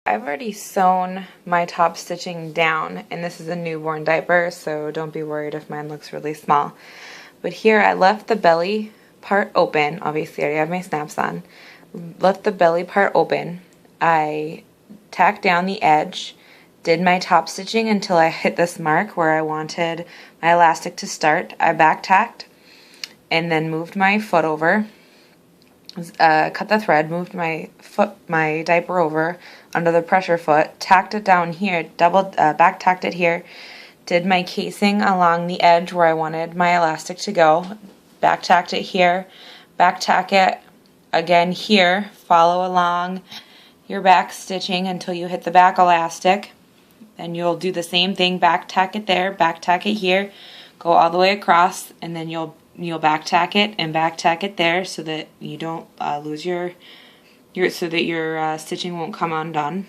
I've already sewn my top stitching down, and this is a newborn diaper, so don't be worried if mine looks really small. But here I left the belly part open. Obviously I already have my snaps on. Left the belly part open. I tacked down the edge, did my top stitching until I hit this mark where I wanted my elastic to start. I back tacked and then moved my foot over, cut the thread, moved my diaper over under the pressure foot, tacked it down here, back tacked it here, did my casing along the edge where I wanted my elastic to go, back tacked it here, back tack it again here, follow along your back stitching until you hit the back elastic. Then you'll do the same thing, back tack it there, back tack it here, go all the way across, and then you'll back tack it and back tack it there so that you don't lose your stitching won't come undone.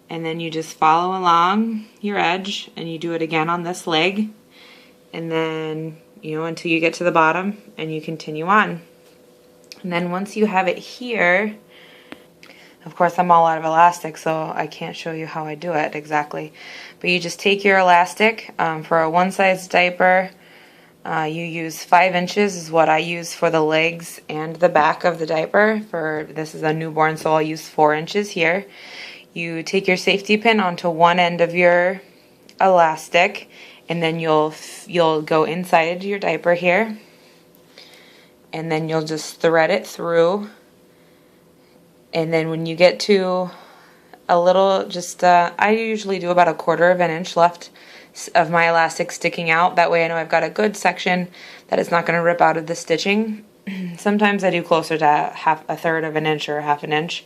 And then you just follow along your edge and you do it again on this leg, and then until you get to the bottom, and you continue on. And then once you have it here, of course I'm all out of elastic, so I can't show you how I do it exactly, but you just take your elastic. For a one size diaper, you use 5 inches is what I use for the legs and the back of the diaper. This is a newborn, so I'll use 4 inches here. You take your safety pin onto one end of your elastic, and then you'll go inside your diaper here, and then you'll just thread it through. And then when you get to a little, I usually do about 1/4 of an inch left of my elastic sticking out. That way I know I've got a good section that it's not going to rip out of the stitching. Sometimes I do closer to 1/3 of an inch or 1/2 an inch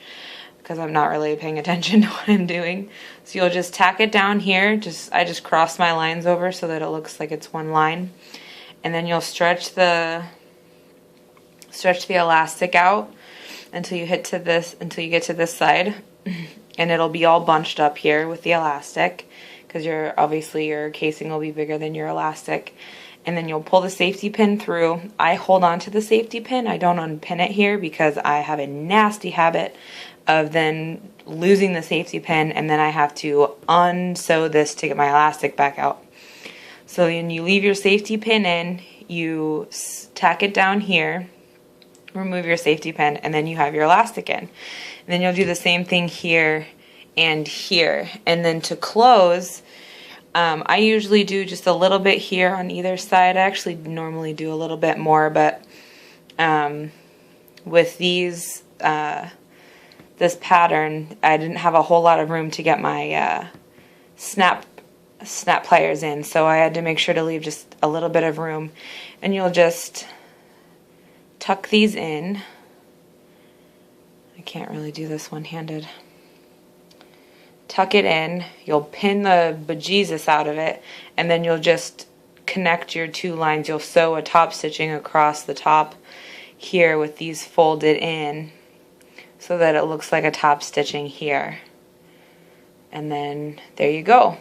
because I'm not really paying attention to what I'm doing. So you'll just tack it down here. I just cross my lines over so that it looks like it's one line. And then you'll stretch the elastic out until you get to this side, and it'll be all bunched up here with the elastic because obviously your casing will be bigger than your elastic. And then you'll pull the safety pin through. I hold on to the safety pin. I don't unpin it here because I have a nasty habit of then losing the safety pin, and then I have to unsew this to get my elastic back out. So when you leave your safety pin in, you tack it down here, remove your safety pin, and then you have your elastic in. And then you'll do the same thing here and here. And then to close, I usually do just a little bit here on either side. I actually normally do a little bit more, but with this pattern, I didn't have a whole lot of room to get my snap pliers in, so I had to make sure to leave just a little bit of room. And you'll just tuck these in. I can't really do this one-handed. Tuck it in, you'll pin the bejesus out of it, and then you'll just connect your 2 lines. You'll sew a top stitching across the top here with these folded in so that it looks like a top stitching here. And then there you go.